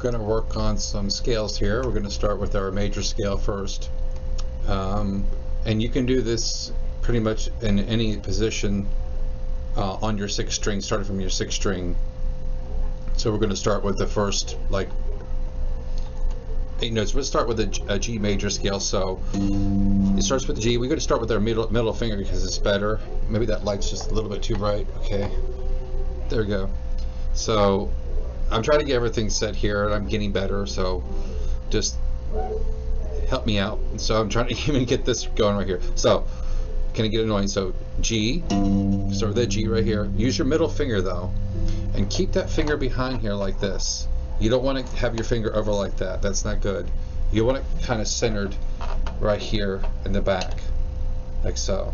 going to work on some scales here. We're going to start with our major scale first. And you can do this pretty much in any position on your 6th string, starting from your 6th string. So we're going to start with the first, like, 8 notes. We'll start with a G major scale. So it starts with the G. We're going to start with our middle finger because it's better. Maybe that light's just a little bit too bright. Okay, there we go. So I'm trying to get everything set here, and I'm getting better. So just help me out. So I'm trying to even get this going right here. So can I get annoying? So G, start with that G right here. Use your middle finger though, and keep that finger behind here like this. You don't want to have your finger over like that. That's not good. You want it kind of centered right here in the back, like so,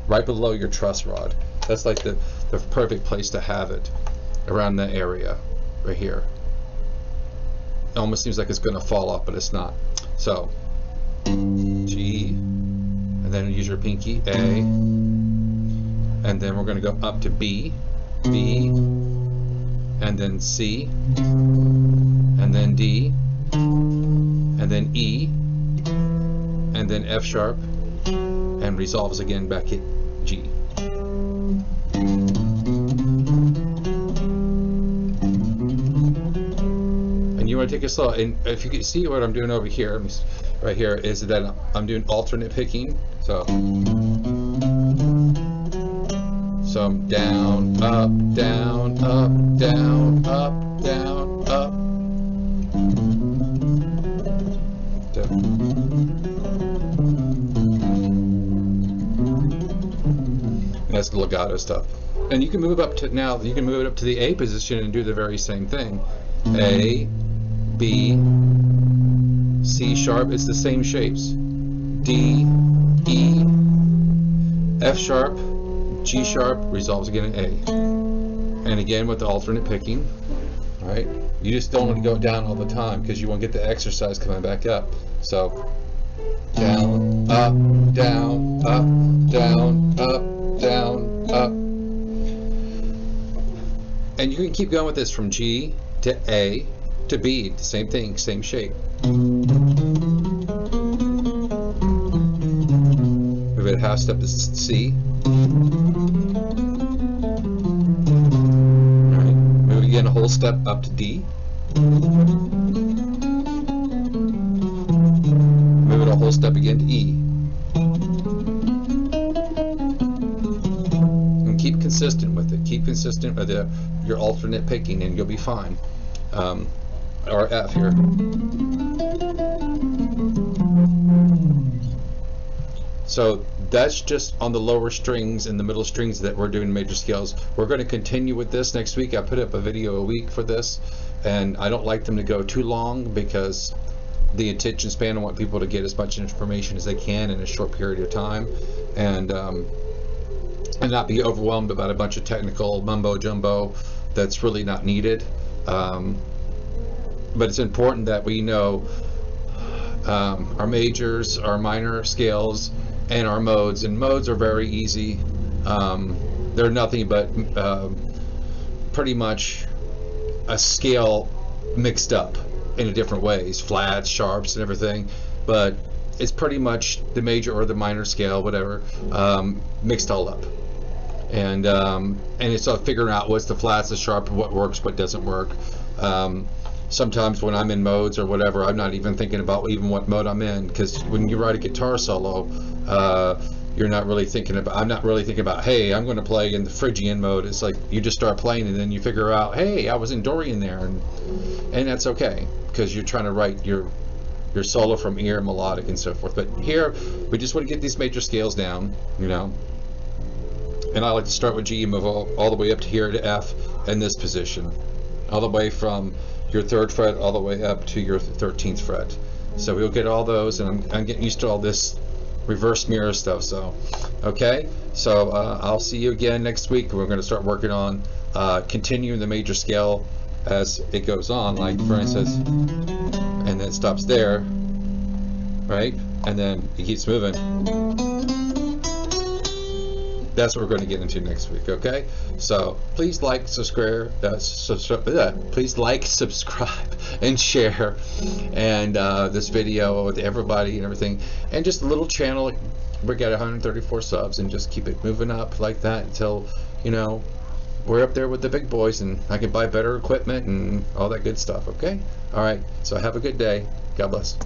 right below your truss rod. That's like the perfect place to have it, around that area right here. It almost seems like it's going to fall off, but it's not. So G, and then use your pinky, A, and then we're going to go up to B, B, and then C, and then D, and then E, and then F sharp, and resolves again back at G. And you want to take it slow. And if you can see what I'm doing over here, right here, is that I'm doing alternate picking. So I'm down, up, down, up, down, up, down, up. That's the legato stuff. And you can move up to, now you can move it up to the A position and do the very same thing. A, B, C sharp, it's the same shapes. D, E, F sharp, G sharp, resolves again in A. And again with the alternate picking. All right, you just don't want to go down all the time because you won't get the exercise coming back up. So down, up, down, up, down, up, down, up. And you can keep going with this from G to A to B, the same thing, same shape. Move it a half step to C. Alright, move again a whole step up to D. Move it a whole step again to E. And keep consistent with it. Keep consistent with your alternate picking and you'll be fine. Or F here. So that's just on the lower strings and the middle strings that we're doing major scales. We're going to continue with this next week. I put up a video a week for this, and I don't like them to go too long because the attention span, I want people to get as much information as they can in a short period of time, and not be overwhelmed about a bunch of technical mumbo jumbo that's really not needed. But it's important that we know our majors, our minor scales, and our modes. And modes are very easy. They're nothing but pretty much a scale mixed up in different ways, flats, sharps, and everything. But it's pretty much the major or the minor scale, whatever, mixed all up. And it's figuring out what's the flats, the sharp, what works, what doesn't work. Sometimes when I'm in modes or whatever, I'm not even thinking about even what mode I'm in, because when you write a guitar solo, you're not really thinking about, I'm not really thinking about, hey, I'm going to play in the Phrygian mode. It's like you just start playing and then you figure out, hey, I was in Dorian there, and that's okay, because you're trying to write your solo from ear, melodic, and so forth. But here, we just want to get these major scales down, you know. And I like to start with G and move all the way up to here to F in this position, all the way from your 3rd fret all the way up to your 13th fret. So we'll get all those, and I'm getting used to all this reverse mirror stuff. So okay, so I'll see you again next week. We're going to start working on continuing the major scale as it goes on, like for instance, and then it stops there, right, and then it keeps moving. That's what we're going to get into next week, okay? So please like, subscribe, please like, subscribe, and share, and this video with everybody and everything. And just a little channel. We got 134 subs, and just keep it moving up like that until, you know, we're up there with the big boys, and I can buy better equipment and all that good stuff, okay? All right. So have a good day. God bless.